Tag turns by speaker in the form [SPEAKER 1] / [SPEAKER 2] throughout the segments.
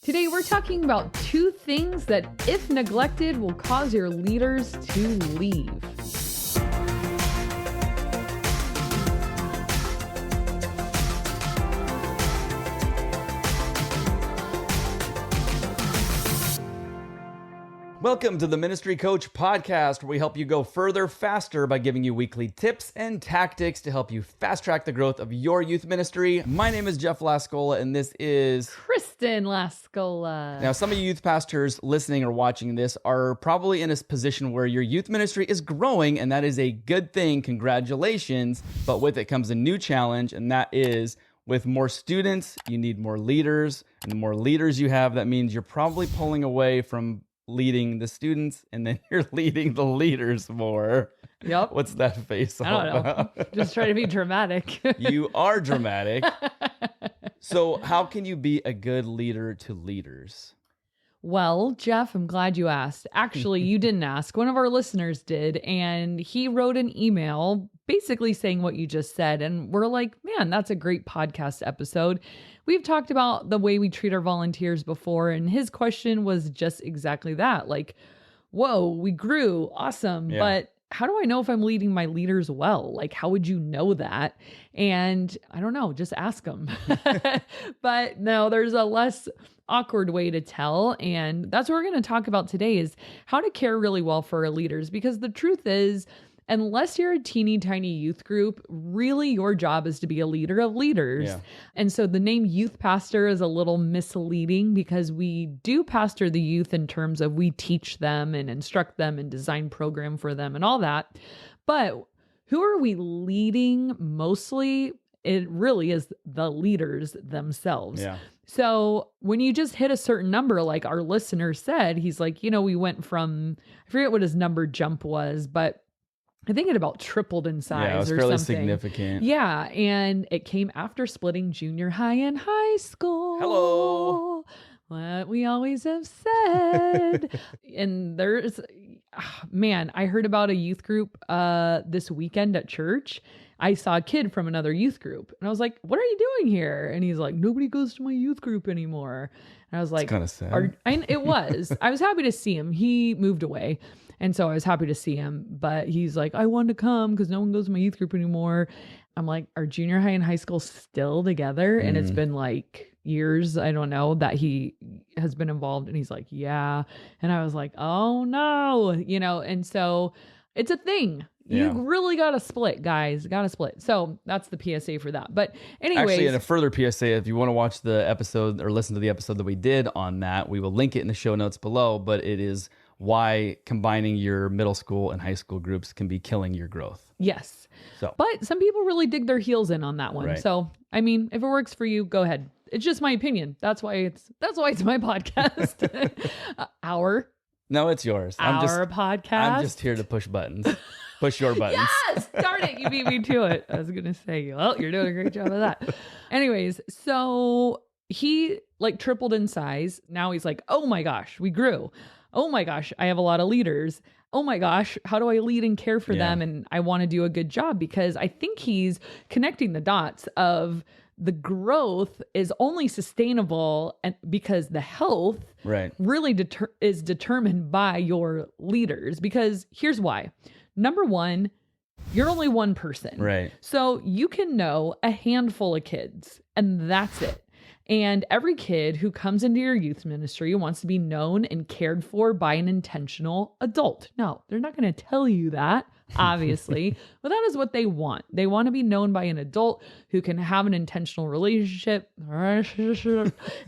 [SPEAKER 1] Today, we're talking about 2 things that, if neglected, will cause your leaders to leave.
[SPEAKER 2] Welcome to the Ministry Coach Podcast, where we help you go further, faster by giving you weekly tips and tactics to help you fast track the growth of your youth ministry. My name is Jeff Lascola, and this is
[SPEAKER 1] Kristen Lascola.
[SPEAKER 2] Now, some of you youth pastors listening or watching this are probably in a position where your youth ministry is growing, and that is a good thing. Congratulations. But with it comes a new challenge, and that is with more students, you need more leaders. And the more leaders you have, that means you're probably pulling away from leading the students, and then you're leading the leaders more.
[SPEAKER 1] Yep.
[SPEAKER 2] What's that face all
[SPEAKER 1] I don't know.
[SPEAKER 2] about?
[SPEAKER 1] Just try to be dramatic.
[SPEAKER 2] You are dramatic. So how can you be a good leader to leaders?
[SPEAKER 1] Well, Jeff, I'm glad you asked. Actually, you didn't ask. One of our listeners did, and he wrote an email basically saying what you just said. And we're like, man, that's a great podcast episode. We've talked about the way we treat our volunteers before, and his question was just exactly that. Like, whoa, we grew. Awesome.
[SPEAKER 2] Yeah.
[SPEAKER 1] But how do I know if I'm leading my leaders well? Like, how would you know that? And I don't know, just ask them. But no, there's a less awkward way to tell. And that's what we're going to talk about today is how to care really well for our leaders. Because the truth is, unless you're a teeny tiny youth group, really your job is to be a leader of leaders.
[SPEAKER 2] Yeah.
[SPEAKER 1] And so the name youth pastor is a little misleading because we do pastor the youth in terms of we teach them and instruct them and design program for them and all that. But who are we leading mostly? It really is the leaders themselves.
[SPEAKER 2] Yeah.
[SPEAKER 1] So when you just hit a certain number, like our listener said, he's like, we went from, I forget what his number jump was, but I think it about tripled in size.
[SPEAKER 2] Yeah, it was
[SPEAKER 1] or
[SPEAKER 2] fairly
[SPEAKER 1] something.
[SPEAKER 2] significant.
[SPEAKER 1] Yeah, and it came after splitting junior high and high school.
[SPEAKER 2] Hello.
[SPEAKER 1] What we always have said. And there's, man, I heard about a youth group this weekend at church. I saw a kid from another youth group, and I was like, "What are you doing here?" And he's like, "Nobody goes to my youth group anymore." And I was like,
[SPEAKER 2] kind of sad.
[SPEAKER 1] It was. I was happy to see him. He moved away. And so I was happy to see him, but he's like, I wanted to come because no one goes to my youth group anymore. I'm like, are junior high and high school still together? And it's been like years, I don't know, that he has been involved. And he's like, yeah. And I was like, oh no, and so it's a thing.
[SPEAKER 2] Yeah.
[SPEAKER 1] You really got to split, guys. Got to split. So that's the PSA for that. But anyways.
[SPEAKER 2] Actually, in a further PSA, if you want to watch the episode or listen to the episode that we did on that, we will link it in the show notes below. But it is why combining your middle school and high school groups can be killing your growth.
[SPEAKER 1] Yes.
[SPEAKER 2] So,
[SPEAKER 1] but some people really dig their heels in on that one.
[SPEAKER 2] Right.
[SPEAKER 1] So, I mean, if it works for you, go ahead. It's just my opinion. That's why it's my podcast.
[SPEAKER 2] No, it's yours.
[SPEAKER 1] Our podcast.
[SPEAKER 2] I'm just here to push buttons. Push your buttons.
[SPEAKER 1] Yes! Darn it. You beat me to it. I was going to say, well, you're doing a great job of that. Anyways, so he tripled in size. Now he's like, oh my gosh, we grew. Oh my gosh, I have a lot of leaders. Oh my gosh, how do I lead and care for them? And I want to do a good job because I think he's connecting the dots of the growth is only sustainable and because the health really is determined by your leaders. Because here's why. Number one, you're only one person.
[SPEAKER 2] Right.
[SPEAKER 1] So you can know a handful of kids and that's it. And every kid who comes into your youth ministry wants to be known and cared for by an intentional adult. No, they're not going to tell you that, obviously, but that is what they want. They want to be known by an adult who can have an intentional relationship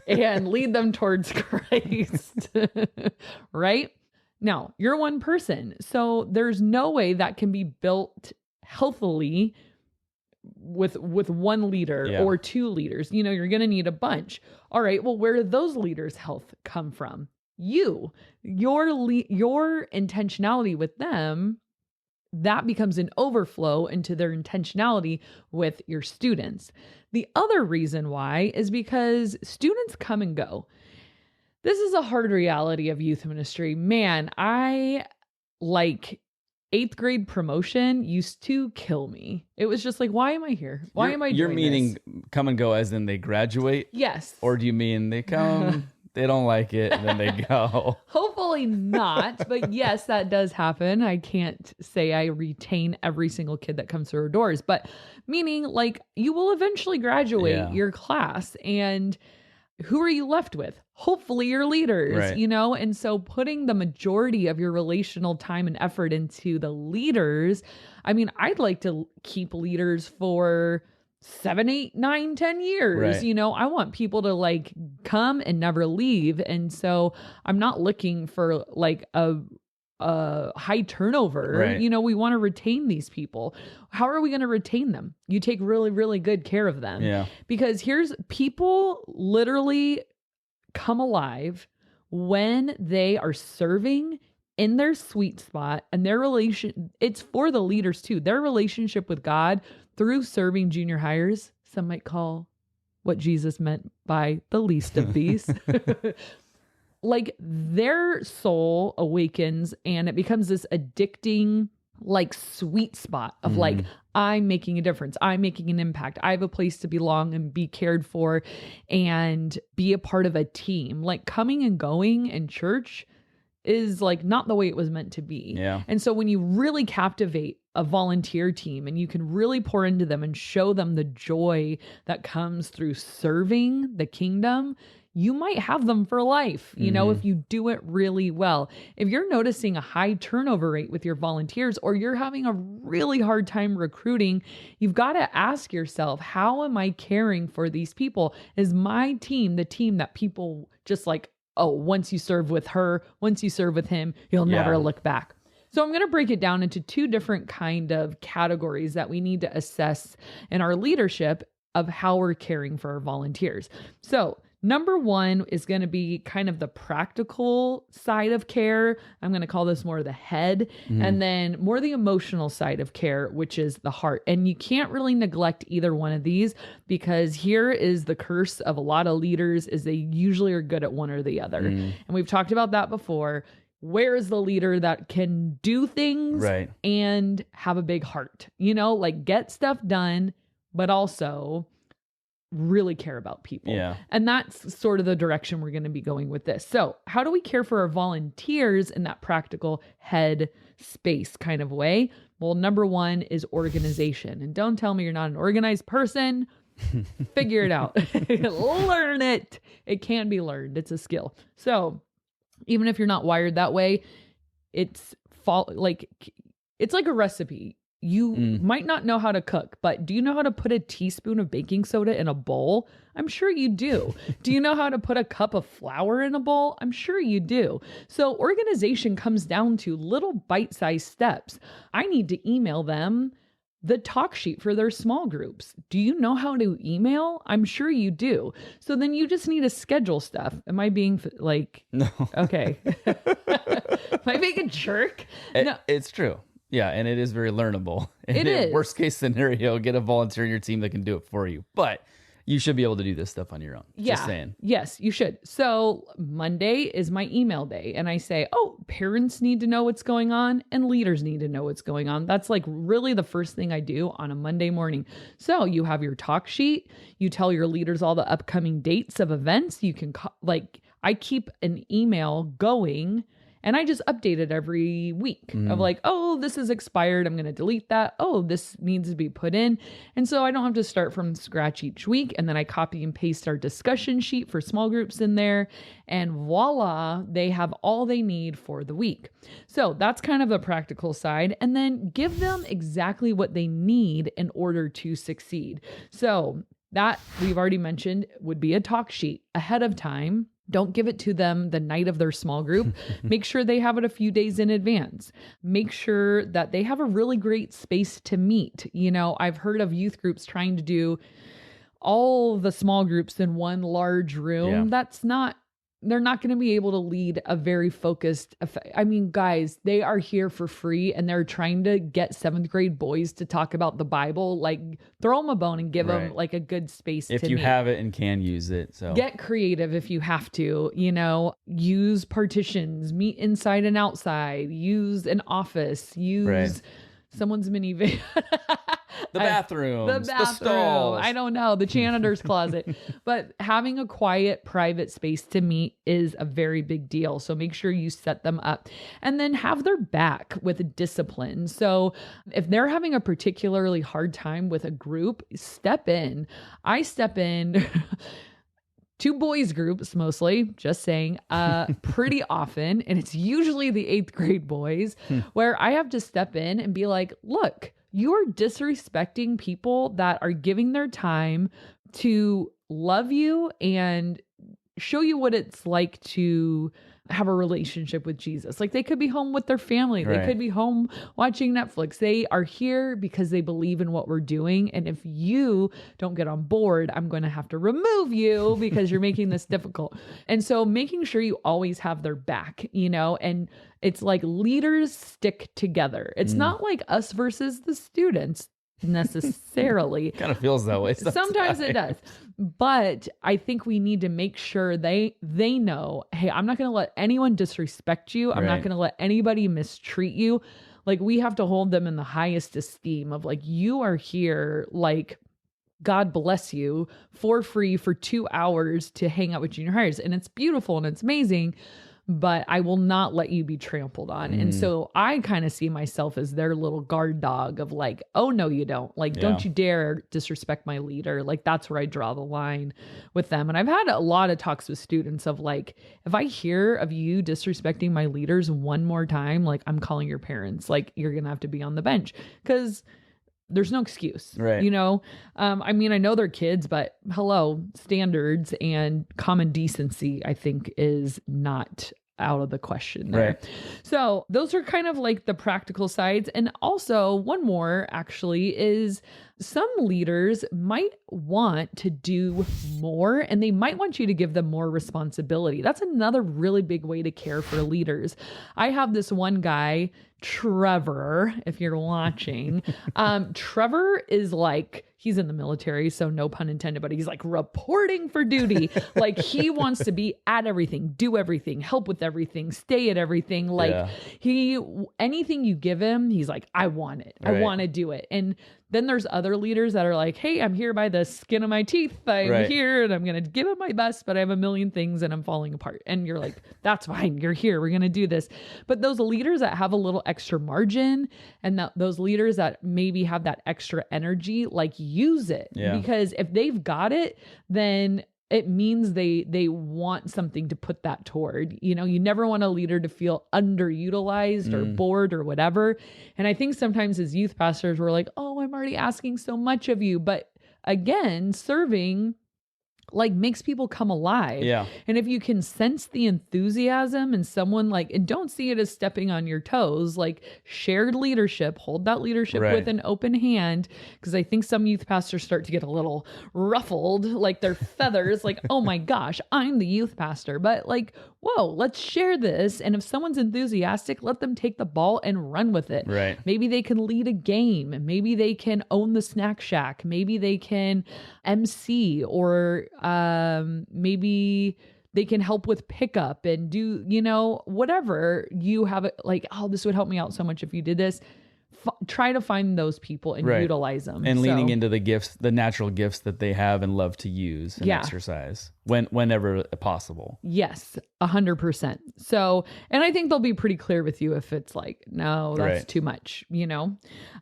[SPEAKER 1] and lead them towards Christ, right? Now, you're one person, so there's no way that can be built healthily with one leader or two leaders. You're going to need a bunch. All right, well, where do those leaders' health come from? Your intentionality with them, that becomes an overflow into their intentionality with your students. The other reason why is because students come and go. This is a hard reality of youth ministry. Man, I 8th grade promotion used to kill me. It was just like, why am I here? Why am I doing
[SPEAKER 2] You're meaning
[SPEAKER 1] this?
[SPEAKER 2] come and go as in they graduate?
[SPEAKER 1] Yes.
[SPEAKER 2] Or do you mean they come they don't like it, and then they go.
[SPEAKER 1] Hopefully not, but yes, that does happen. I can't say I retain every single kid that comes through our doors, but meaning like you will eventually graduate your class, and who are you left with? Hopefully your leaders,
[SPEAKER 2] Right.
[SPEAKER 1] you know? And so putting the majority of your relational time and effort into the leaders, I mean, I'd like to keep leaders for 7, 8, 9, 10 years.
[SPEAKER 2] Right.
[SPEAKER 1] You know, I want people to like come and never leave. And so I'm not looking for like a high turnover.
[SPEAKER 2] Right.
[SPEAKER 1] You know, we want to retain these people. How are we going to retain them? You take really, really good care of them.
[SPEAKER 2] Yeah.
[SPEAKER 1] Because here's people literally come alive when they are serving in their sweet spot, and their it's for the leaders too. Their relationship with God through serving junior hires, some might call what Jesus meant by the least of these. Like their soul awakens and it becomes this addicting, like sweet spot of like, I'm making a difference. I'm making an impact. I have a place to belong and be cared for and be a part of a team. Like coming and going in church is like not the way it was meant to be.
[SPEAKER 2] Yeah.
[SPEAKER 1] And so when you really captivate a volunteer team and you can really pour into them and show them the joy that comes through serving the kingdom, you might have them for life, you know, if you do it really well. If you're noticing a high turnover rate with your volunteers, or you're having a really hard time recruiting, you've got to ask yourself, how am I caring for these people? Is my team the team that people just like, oh, once you serve with her, once you serve with him, you'll never look back. So I'm going to break it down into two different kind of categories that we need to assess in our leadership of how we're caring for our volunteers. So number one is going to be kind of the practical side of care. I'm going to call this more the head, and then more the emotional side of care, which is the heart. And you can't really neglect either one of these, because here is the curse of a lot of leaders is they usually are good at one or the other. And we've talked about that before. Where is the leader that can do things and have a big heart, you know, like get stuff done, but also really care about people.
[SPEAKER 2] Yeah.
[SPEAKER 1] And that's sort of the direction we're going to be going with this. So how do we care for our volunteers in that practical head space kind of way? Well, number one is organization. And don't tell me you're not an organized person. Figure it out. Learn it. It can be learned. It's a skill. So even if you're not wired that way, it's like a recipe. You might not know how to cook, but do you know how to put a teaspoon of baking soda in a bowl? I'm sure you do. Do you know how to put a cup of flour in a bowl? I'm sure you do. So organization comes down to little bite-sized steps. I need to email them the talk sheet for their small groups. Do you know how to email? I'm sure you do. So then you just need to schedule stuff. Am I being like,
[SPEAKER 2] no?
[SPEAKER 1] Okay. Am I being a jerk? No.
[SPEAKER 2] It's true. Yeah, and it is very learnable. And
[SPEAKER 1] It is.
[SPEAKER 2] Worst case scenario, get a volunteer in your team that can do it for you. But you should be able to do this stuff on your own.
[SPEAKER 1] Yeah.
[SPEAKER 2] Just saying.
[SPEAKER 1] Yes, you should. So Monday is my email day. And I say, oh, parents need to know what's going on and leaders need to know what's going on. That's like really the first thing I do on a Monday morning. So you have your talk sheet. You tell your leaders all the upcoming dates of events. You can I keep an email going. And I just update it every week of like, oh, this is expired. I'm going to delete that. Oh, this needs to be put in. And so I don't have to start from scratch each week. And then I copy and paste our discussion sheet for small groups in there. And voila, they have all they need for the week. So that's kind of the practical side. And then give them exactly what they need in order to succeed. So that we've already mentioned would be a talk sheet ahead of time. Don't give it to them the night of their small group. Make sure they have it a few days in advance. Make sure that they have a really great space to meet. You know, I've heard of youth groups trying to do all the small groups in one large room. Yeah. They're not going to be able to lead a very focused, I mean, guys, they are here for free and they're trying to get 7th grade boys to talk about the Bible. Like throw them a bone and give them like a good space
[SPEAKER 2] if
[SPEAKER 1] to
[SPEAKER 2] you
[SPEAKER 1] meet.
[SPEAKER 2] have it and can use it. So
[SPEAKER 1] get creative if you have to, you know, use partitions, meet inside and outside, use an office, use someone's minivan.
[SPEAKER 2] The bathrooms,
[SPEAKER 1] The
[SPEAKER 2] the
[SPEAKER 1] bathroom.
[SPEAKER 2] stalls.
[SPEAKER 1] I don't know, the janitor's closet. But having a quiet, private space to meet is a very big deal. So make sure you set them up and then have their back with discipline. So if they're having a particularly hard time with a group, step in. I step in. 2 boys groups, mostly, just saying, pretty often. And it's usually the 8th grade boys where I have to step in and be like, look, you're disrespecting people that are giving their time to love you and show you what it's like to have a relationship with Jesus. Like, they could be home with their family. They could be home watching Netflix. They are here because they believe in what we're doing. And if you don't get on board, I'm going to have to remove you because you're making this difficult. And so making sure you always have their back, and it's like leaders stick together. It's not like us versus the students necessarily.
[SPEAKER 2] Kind of feels that way
[SPEAKER 1] Sometimes it does. But I think we need to make sure they know, hey, I'm not going to let anyone disrespect you. I'm not going to let anybody mistreat you. Like, we have to hold them in the highest esteem of like, you are here, like, God bless you, for free for 2 hours to hang out with junior hires. And it's beautiful and it's amazing, but I will not let you be trampled on. And so I kind of see myself as their little guard dog of like, oh, no, you don't. Like, don't you dare disrespect my leader. Like, that's where I draw the line with them. And I've had a lot of talks with students of like, if I hear of you disrespecting my leaders one more time, like, I'm calling your parents. Like, you're going to have to be on the bench because there's no excuse,
[SPEAKER 2] right?
[SPEAKER 1] I mean, I know they're kids, but hello, standards and common decency, I think, is not out of the question there.
[SPEAKER 2] Right.
[SPEAKER 1] So those are kind of like the practical sides. And also one more actually is some leaders might want to do more and they might want you to give them more responsibility. That's another really big way to care for leaders. I have this one guy, Trevor, if you're watching. Trevor is like, he's in the military, so no pun intended, but he's like reporting for duty. Like, he wants to be at everything, do everything, help with everything, stay at everything. Like, anything you give him, he's like, I want it. I want to do it. And then there's other leaders that are like, hey, I'm here by the skin of my teeth. I'm here and I'm going to give it my best, but I have a million things and I'm falling apart. And you're like, that's fine. You're here. We're going to do this. But those leaders that have a little extra margin and those leaders that maybe have that extra energy, like, use it. Because if they've got it, then it means they want something to put that toward. You never want a leader to feel underutilized or bored or whatever. And I think sometimes as youth pastors, we're like, oh, I'm already asking so much of you. But again, serving like makes people come alive. Yeah. And if you can sense the enthusiasm in someone, like, and don't see it as stepping on your toes, like shared leadership, hold that leadership with an open hand. Cause I think some youth pastors start to get a little ruffled, like their feathers, like, oh my gosh, I'm the youth pastor, but like, whoa, let's share this. And if someone's enthusiastic, let them take the ball and run with it.
[SPEAKER 2] Right.
[SPEAKER 1] Maybe they can lead a game. Maybe they can own the snack shack. Maybe they can MC, or maybe they can help with pickup and do, whatever you have, like, oh, this would help me out so much if you did this. Try to find those people and utilize them.
[SPEAKER 2] And leaning into the gifts, the natural gifts that they have and love to use and exercise whenever possible.
[SPEAKER 1] Yes, 100%. So, and I think they'll be pretty clear with you if it's like, no, that's too much,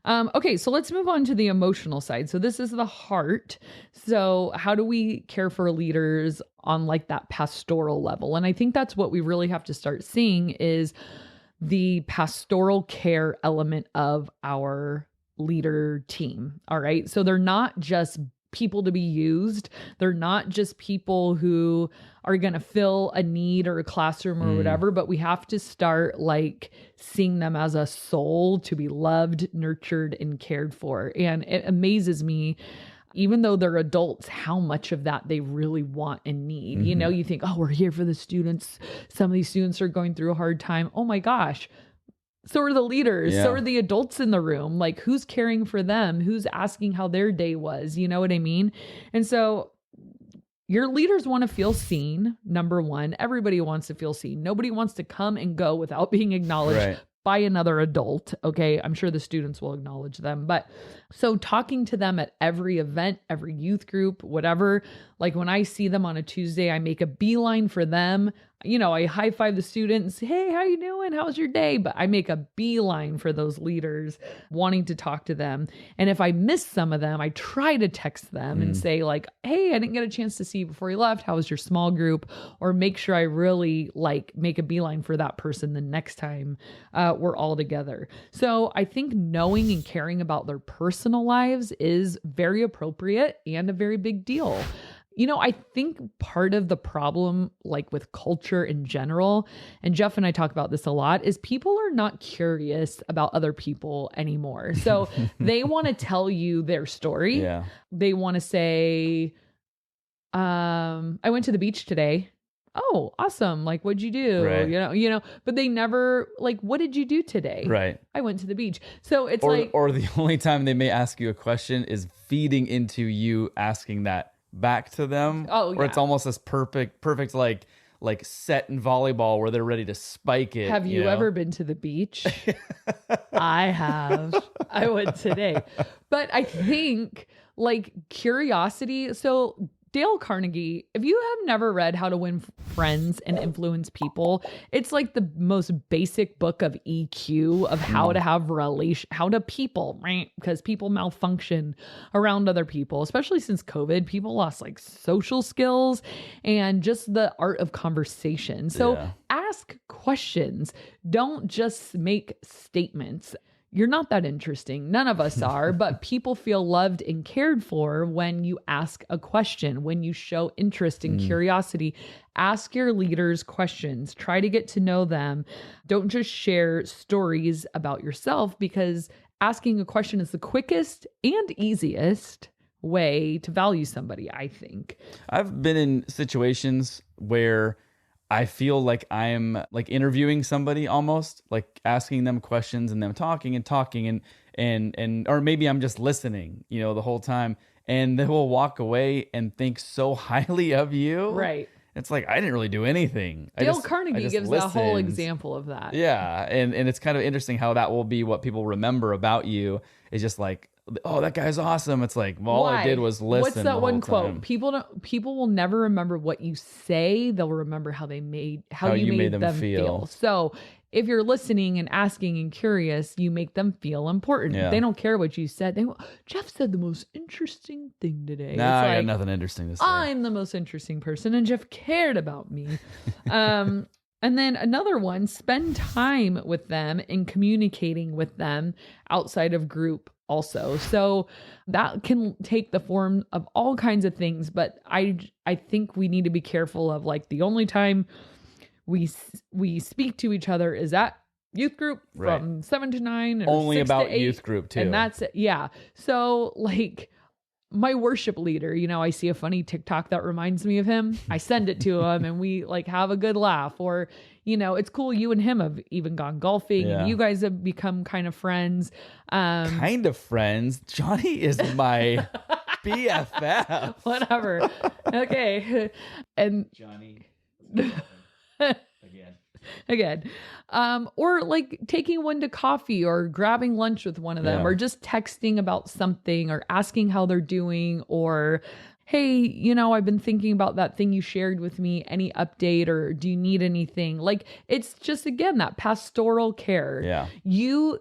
[SPEAKER 1] Okay, so let's move on to the emotional side. So this is the heart. So how do we care for leaders on like that pastoral level? And I think that's what we really have to start seeing is the pastoral care element of our leader team. All right. So they're not just people to be used. They're not just people who are going to fill a need or a classroom or whatever, but we have to start like seeing them as a soul to be loved, nurtured, and cared for. And it amazes me, even though they're adults, how much of that they really want and need. You think, oh, we're here for the students. Some of these students are going through a hard time. Oh my gosh. So are the leaders. So are the adults in the room. Like, who's caring for them? Who's asking how their day was? You know what I mean? And so your leaders want to feel seen. Number one, everybody wants to feel seen. Nobody wants to come and go without being acknowledged. by another adult. Okay. I'm sure the students will acknowledge them. But so talking to them at every event, every youth group, whatever, like when I see them on a Tuesday, I make a beeline for them. I high five the students. Hey, how you doing? How's your day? But I make a beeline for those leaders wanting to talk to them. And if I miss some of them, I try to text them and say like, hey, I didn't get a chance to see you before you left. How was your small group? Or make sure I really like make a beeline for that person the next time we're all together. So I think knowing and caring about their personal lives is very appropriate and a very big deal. I think part of the problem, like with culture in general, and Jeff and I talk about this a lot, is people are not curious about other people anymore. So they want to tell you their story.
[SPEAKER 2] Yeah.
[SPEAKER 1] They want to say, I went to the beach today. Oh, awesome. Like, what'd you do?
[SPEAKER 2] Right.
[SPEAKER 1] But they never like, what did you do today?
[SPEAKER 2] Right.
[SPEAKER 1] I went to the beach. So it's
[SPEAKER 2] or the only time they may ask you a question is feeding into you asking that back to them.
[SPEAKER 1] Oh, yeah.
[SPEAKER 2] Or it's almost this perfect like set in volleyball where they're ready to spike it.
[SPEAKER 1] Have you ever been to the beach? I have. I went today. But I think like curiosity. So Dale Carnegie, if you have never read How to Win Friends and Influence People, it's like the most basic book of EQ of how to have how to people, right? Because people malfunction around other people, especially since COVID. People lost like social skills and just the art of conversation. So ask questions. Don't just make statements. You're not that interesting. None of us are, but people feel loved and cared for when you ask a question, when you show interest and curiosity. Ask your leaders questions. Try to get to know them. Don't just share stories about yourself, because asking a question is the quickest and easiest way to value somebody, I think.
[SPEAKER 2] I've been in situations where I feel like I'm like interviewing somebody, almost like asking them questions and them talking and or maybe I'm just listening, the whole time, and they will walk away and think so highly of you.
[SPEAKER 1] Right.
[SPEAKER 2] It's like, I didn't really do anything.
[SPEAKER 1] Dale Carnegie gives a whole example of that.
[SPEAKER 2] Yeah. And it's kind of interesting how that will be what people remember about you, is just like, oh, that guy's awesome. It's like, well, all I did was listen.
[SPEAKER 1] What's that one quote?
[SPEAKER 2] Time.
[SPEAKER 1] People will never remember what you say. They'll remember how you made them feel. So if you're listening and asking and curious, you make them feel important.
[SPEAKER 2] Yeah.
[SPEAKER 1] They don't care what you said. Jeff said the most interesting thing today.
[SPEAKER 2] Nah, I got nothing interesting to say.
[SPEAKER 1] I'm the most interesting person, and Jeff cared about me. And then another one, spend time with them and communicating with them outside of group also. So that can take the form of all kinds of things, but I think we need to be careful of like the only time we speak to each other is at youth group from 7 to 9. Or
[SPEAKER 2] only
[SPEAKER 1] 6
[SPEAKER 2] about
[SPEAKER 1] to 8,
[SPEAKER 2] youth group too.
[SPEAKER 1] And that's it. Yeah. So like my worship leader, I see a funny TikTok that reminds me of him. I send it to him and we like have a good laugh. Or, it's cool. You and him have even gone golfing.
[SPEAKER 2] Yeah.
[SPEAKER 1] And you guys have become kind of friends.
[SPEAKER 2] Kind of friends. Johnny is my BFF.
[SPEAKER 1] Whatever. Okay. And
[SPEAKER 2] Johnny.
[SPEAKER 1] Again. Or like taking one to coffee or grabbing lunch with one of them, or just texting about something or asking how they're doing, or, hey, I've been thinking about that thing you shared with me. Any update, or do you need anything? Like, it's just, again, that pastoral care.
[SPEAKER 2] Yeah.
[SPEAKER 1] You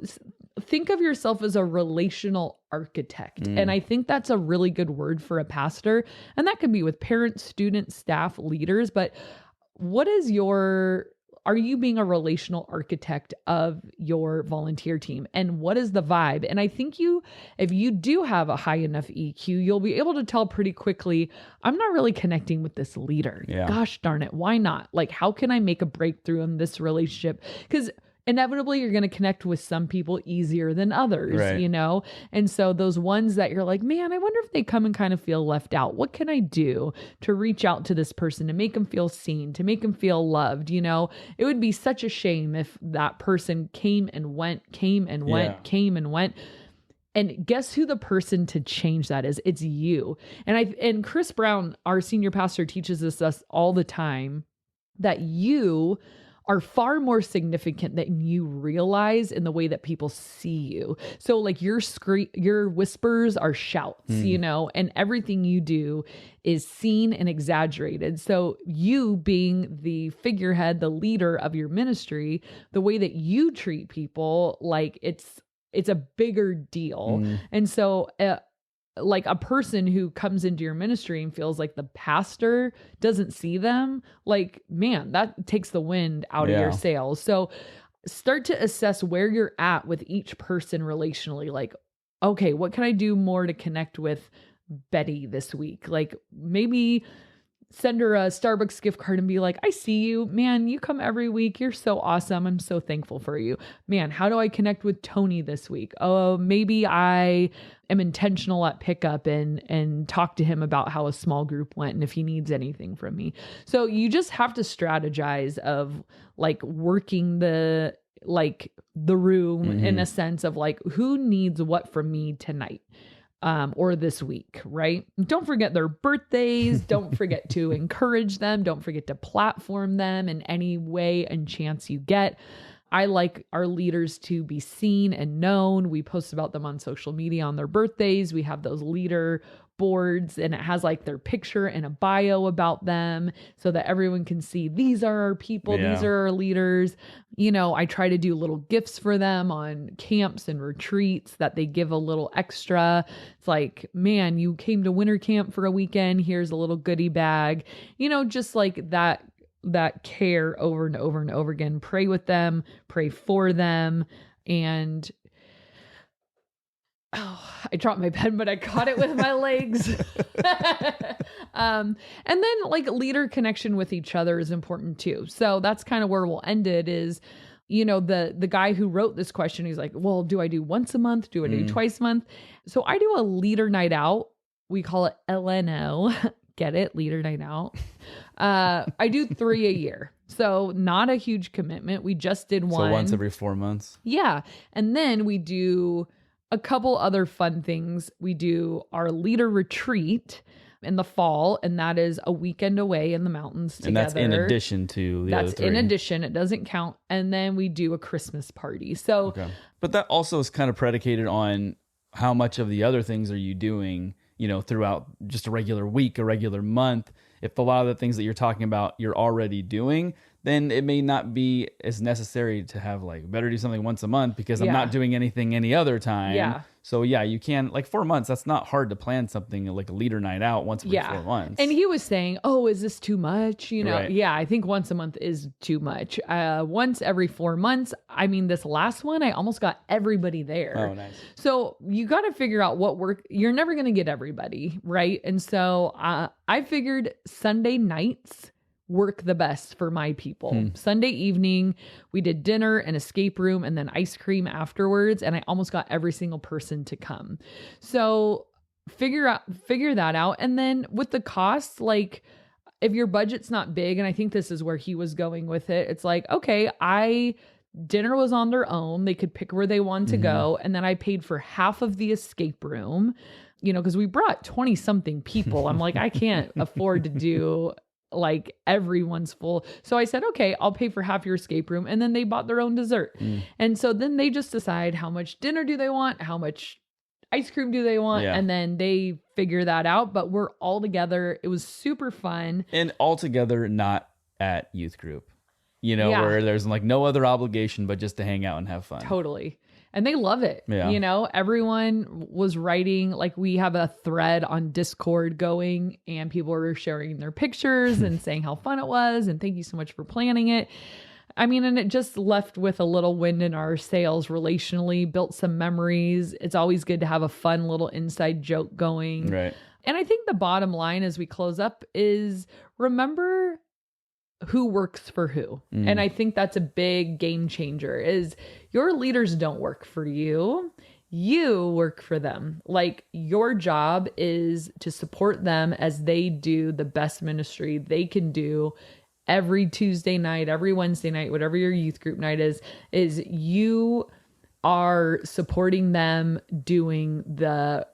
[SPEAKER 1] think of yourself as a relational architect. And I think that's a really good word for a pastor. And that could be with parents, students, staff, leaders. But are you being a relational architect of your volunteer team? And what is the vibe? And I think if you do have a high enough EQ, you'll be able to tell pretty quickly, I'm not really connecting with this leader.
[SPEAKER 2] Yeah.
[SPEAKER 1] Gosh darn it. Why not? Like, how can I make a breakthrough in this relationship? Because inevitably you're going to connect with some people easier than others,
[SPEAKER 2] right.
[SPEAKER 1] And so those ones that you're like, man, I wonder if they come and kind of feel left out. What can I do to reach out to this person, to make them feel seen, to make them feel loved? It would be such a shame if that person came and went. And guess who the person to change that is? It's you. And Chris Brown, our senior pastor, teaches us all the time that you are far more significant than you realize in the way that people see you. So like your whispers are shouts, you know, and everything you do is seen and exaggerated. So you being the figurehead, the leader of your ministry, the way that you treat people, like it's a bigger deal. And so like a person who comes into your ministry and feels like the pastor doesn't see them, like, man, that takes the wind out of your sails. So start to assess where you're at with each person relationally. Like, okay, what can I do more to connect with Betty this week? Like maybe send her a Starbucks gift card and be like, I see you, man, you come every week. You're so awesome. I'm so thankful for you, man. How do I connect with Tony this week? Oh, maybe I am intentional at pickup and talk to him about how a small group went and if he needs anything from me. So you just have to strategize of like working the room in a sense of like, who needs what from me tonight? Or this week, right? Don't forget their birthdays. Don't forget to encourage them. Don't forget to platform them in any way and chance you get. I like our leaders to be seen and known. We post about them on social media on their birthdays. We have those leader boards and it has like their picture and a bio about them so that everyone can see these are our people. These are our leaders. You know, I try to do little gifts for them on camps and retreats that they give a little extra. It's like, man, you came to winter camp for a weekend. Here's a little goodie bag, you know, just like that care over and over and over again. Pray with them, pray for them. And I dropped my pen, but I caught it with my legs. And then like leader connection with each other is important too. So that's kind of where we'll end it is, you know, the guy who wrote this question, he's like, well, do I do once a month? Do I do twice a month? So I do a leader night out. We call it LNO. Get it? Leader night out. I do 3 a year. So not a huge commitment. We just did one.
[SPEAKER 2] So once every 4 months.
[SPEAKER 1] Yeah. And then we do a couple other fun things. We do our leader retreat in the fall, and that is a weekend away in the mountains together.
[SPEAKER 2] And that's in addition to the other three. That's
[SPEAKER 1] in addition. It doesn't count. And then we do a Christmas party. So,
[SPEAKER 2] okay. But that also is kind of predicated on how much of the other things are you doing, you know, throughout just a regular week, a regular month. If a lot of the things that you're talking about you're already doing, then it may not be as necessary to have like better do something once a month because I'm not doing anything any other time.
[SPEAKER 1] Yeah.
[SPEAKER 2] So yeah, you can like 4 months. That's not hard to plan something like a leader night out once every 4 months.
[SPEAKER 1] And he was saying, oh, is this too much? You know,
[SPEAKER 2] Right.
[SPEAKER 1] Yeah, I think once a month is too much. Once every 4 months. I mean, this last one, I almost got everybody there.
[SPEAKER 2] Oh, nice.
[SPEAKER 1] So you got to figure out what work. You're never going to get everybody, right? And so I figured Sunday nights work the best for my people. Sunday evening, we did dinner and escape room and then ice cream afterwards. And I almost got every single person to come. So figure that out. And then with the costs, like if your budget's not big, and I think this is where he was going with it, it's like, okay, dinner was on their own. They could pick where they wanted to go. And then I paid for half of the escape room, you know, because we brought 20 something people. I'm like, I can't afford to do like everyone's full. So I said, okay, I'll pay for half your escape room. And then they bought their own dessert. And so then they just decide how much dinner do they want, how much ice cream do they want, and then they figure that out. But we're all together. It was super fun.
[SPEAKER 2] And all together, not at youth group, you know, where there's like no other obligation but just to hang out and have fun.
[SPEAKER 1] Totally. And they love it.
[SPEAKER 2] Yeah.
[SPEAKER 1] You know, everyone was writing, like we have a thread on Discord going and people were sharing their pictures and saying how fun it was. And thank you so much for planning it. I mean, and it just left with a little wind in our sails relationally, built some memories. It's always good to have a fun little inside joke going.
[SPEAKER 2] Right.
[SPEAKER 1] And I think the bottom line as we close up is remember who works for who. And I think that's a big game changer is your leaders don't work for you. You work for them. Like your job is to support them as they do the best ministry they can do every Tuesday night, every Wednesday night, whatever your youth group night is you are supporting them doing the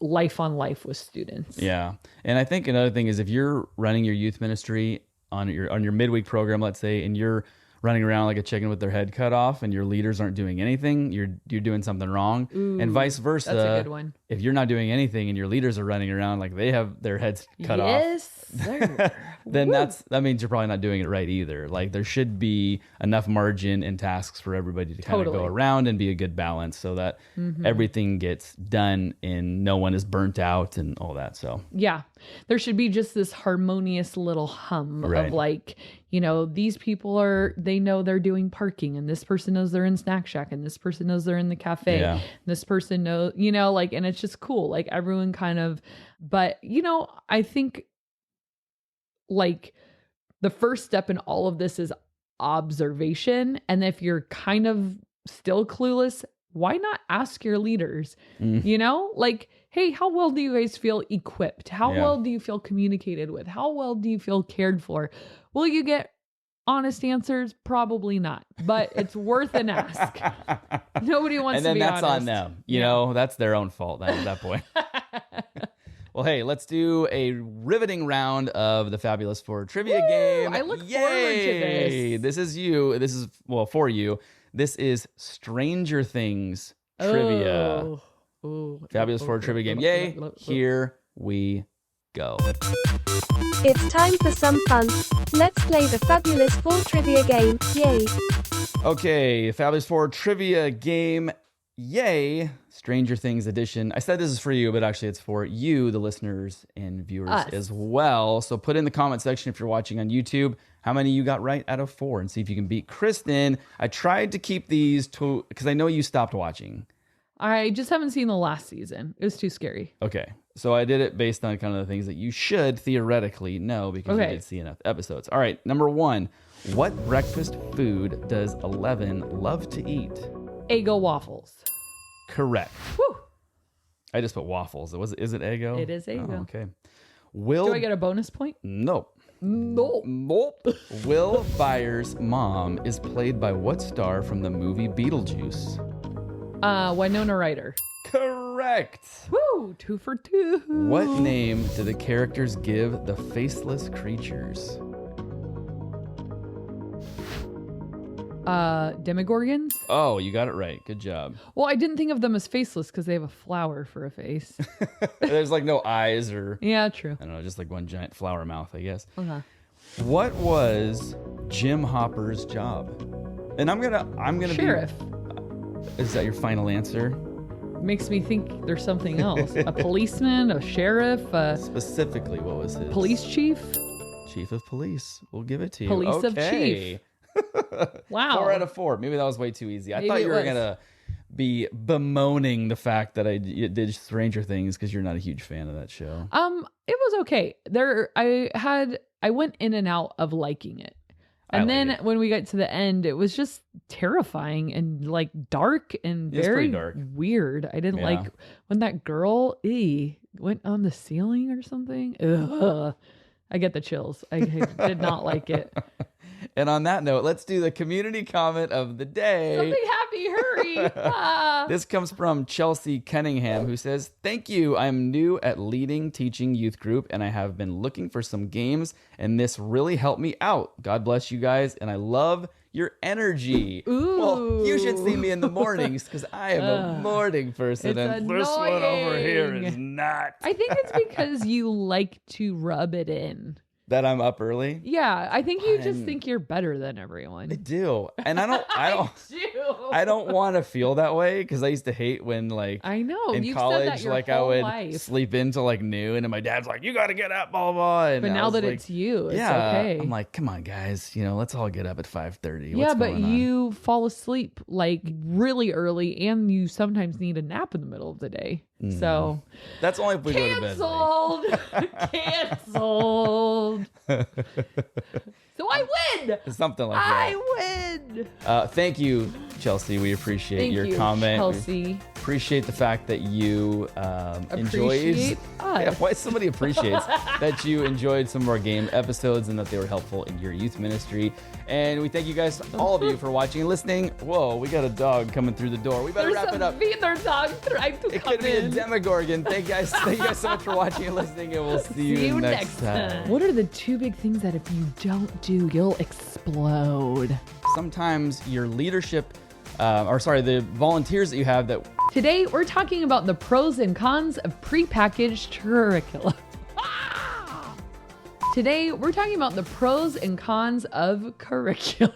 [SPEAKER 1] life on life with students.
[SPEAKER 2] Yeah. And I think another thing is if you're running your youth ministry on your midweek program, let's say, and you're running around like a chicken with their head cut off, and your leaders aren't doing anything, you're doing something wrong.
[SPEAKER 1] Ooh,
[SPEAKER 2] and vice versa.
[SPEAKER 1] That's a good one.
[SPEAKER 2] If you're not doing anything and your leaders are running around like they have their heads cut off,
[SPEAKER 1] Yes, sir.
[SPEAKER 2] then that means you're probably not doing it right either. Like there should be enough margin and tasks for everybody to kind of go around and be a good balance so that everything gets done and no one is burnt out and all that. So
[SPEAKER 1] yeah, there should be just this harmonious little hum of like, you know, these people they know they're doing parking, and this person knows they're in Snack Shack, and this person knows they're in the cafe.
[SPEAKER 2] Yeah.
[SPEAKER 1] And this person knows, you know, like, and it's just cool. Like everyone kind of, but you know, I think like the first step in all of this is observation. And if you're kind of still clueless, why not ask your leaders? You know, like, hey, how well do you guys feel equipped? How well do you feel communicated with? How well do you feel cared for? Will you get honest answers? Probably not, but it's worth an ask. Nobody wants to be honest. And then
[SPEAKER 2] that's on them. You know, that's their own fault at that point. Well, hey, let's do a riveting round of the Fabulous Four trivia game.
[SPEAKER 1] I look forward to this.
[SPEAKER 2] This is you. This is, well, for you. This is Stranger Things trivia. Fabulous Four trivia game. Yay. Here we go.
[SPEAKER 3] It's time for some fun. Let's play the Fabulous Four trivia game. Yay.
[SPEAKER 2] Okay, Fabulous Four trivia game. Yay. Stranger Things edition. I said this is for you, but actually it's for you, the listeners and viewers as well. So put in the comment section if you're watching on YouTube how many you got right out of 4 and see if you can beat Kristen. I tried to keep these to, because I know you stopped watching.
[SPEAKER 1] I just haven't seen the last season. It was too scary.
[SPEAKER 2] Okay. So I did it based on kind of the things that you should theoretically know because you did see enough episodes. All right. Number 1. What breakfast food does Eleven love to eat?
[SPEAKER 1] Eggo waffles.
[SPEAKER 2] Correct.
[SPEAKER 1] Whew.
[SPEAKER 2] I just put waffles. Is it Eggo?
[SPEAKER 1] It is Eggo.
[SPEAKER 2] Oh, okay.
[SPEAKER 1] Do I get a bonus point?
[SPEAKER 2] Nope.
[SPEAKER 1] Nope.
[SPEAKER 2] Will Byers' mom is played by what star from the movie Beetlejuice?
[SPEAKER 1] Winona Ryder.
[SPEAKER 2] Correct.
[SPEAKER 1] Woo! 2 for 2.
[SPEAKER 2] What name do the characters give the faceless creatures?
[SPEAKER 1] Demogorgons?
[SPEAKER 2] Oh, you got it right. Good job.
[SPEAKER 1] Well, I didn't think of them as faceless because they have a flower for a face.
[SPEAKER 2] There's like no eyes or...
[SPEAKER 1] Yeah, true.
[SPEAKER 2] I don't know, just like one giant flower mouth, I guess.
[SPEAKER 1] Okay.
[SPEAKER 2] What was Jim Hopper's job? And I'm gonna
[SPEAKER 1] Sheriff.
[SPEAKER 2] Is that your final answer?
[SPEAKER 1] Makes me think there's something else. A policeman, a sheriff,
[SPEAKER 2] Specifically, what was his?
[SPEAKER 1] Police chief?
[SPEAKER 2] Chief of police. We'll give it to you.
[SPEAKER 1] Police of chief. Wow.
[SPEAKER 2] 4 out of 4. Maybe that was way too easy.
[SPEAKER 1] Maybe
[SPEAKER 2] I thought you were
[SPEAKER 1] was.
[SPEAKER 2] gonna be bemoaning the fact that I did Stranger Things because you're not a huge fan of that show.
[SPEAKER 1] It was okay. I went in and out of liking it. And then when we got to the end, it was just terrifying and like dark and very
[SPEAKER 2] dark.
[SPEAKER 1] weird. I didn't like when that girl went on the ceiling or something. Ugh. I get the chills. I did not like it.
[SPEAKER 2] And on that note, let's do the community comment of the day.
[SPEAKER 1] Something happy, hurry.
[SPEAKER 2] This comes from Chelsea Cunningham, who says, "Thank you. I'm new at leading teaching youth group, and I have been looking for some games, and this really helped me out. God bless you guys, and I love your energy."
[SPEAKER 1] Ooh.
[SPEAKER 2] Well, you should see me in the mornings because I am a morning person, and this one over here is not.
[SPEAKER 1] I think it's because you like to rub it in.
[SPEAKER 2] That I'm up early?
[SPEAKER 1] Yeah, I think you just think you're better than everyone.
[SPEAKER 2] I do. And I don't want to feel that way because I used to hate when
[SPEAKER 1] I know
[SPEAKER 2] in
[SPEAKER 1] you've
[SPEAKER 2] college
[SPEAKER 1] said that your
[SPEAKER 2] I
[SPEAKER 1] whole
[SPEAKER 2] would
[SPEAKER 1] life.
[SPEAKER 2] sleep in till noon and my dad's like, you got to get up, blah, blah, blah. And
[SPEAKER 1] but now that it's you, it's okay.
[SPEAKER 2] I'm like, come on, guys, let's all get up at 5:30.
[SPEAKER 1] Yeah, but you fall asleep really early and you sometimes need a nap in the middle of the day. So
[SPEAKER 2] that's only if we go to bed.
[SPEAKER 1] Canceled. So I win.
[SPEAKER 2] Something like that.
[SPEAKER 1] I win.
[SPEAKER 2] Thank you, Chelsea. We appreciate your comment.
[SPEAKER 1] Chelsea.
[SPEAKER 2] appreciate the fact that you
[SPEAKER 1] Appreciate us.
[SPEAKER 2] Yeah, why somebody appreciates that you enjoyed some of our game episodes and that they were helpful in your youth ministry. And we thank you guys, all of you, for watching and listening. Whoa, we got a dog coming through the door. We better wrap it up.
[SPEAKER 1] Wiener dog trying to
[SPEAKER 2] It
[SPEAKER 1] come
[SPEAKER 2] could be a
[SPEAKER 1] in.
[SPEAKER 2] Demogorgon. Thank you guys so much for watching and listening, and we'll see you next time.
[SPEAKER 1] What are the 2 big things that if you don't do, you'll explode?
[SPEAKER 2] Sometimes your leadership, the volunteers that you have that.
[SPEAKER 1] Today, we're talking about the pros and cons of prepackaged curriculum. Today, we're talking about the pros and cons of curriculum.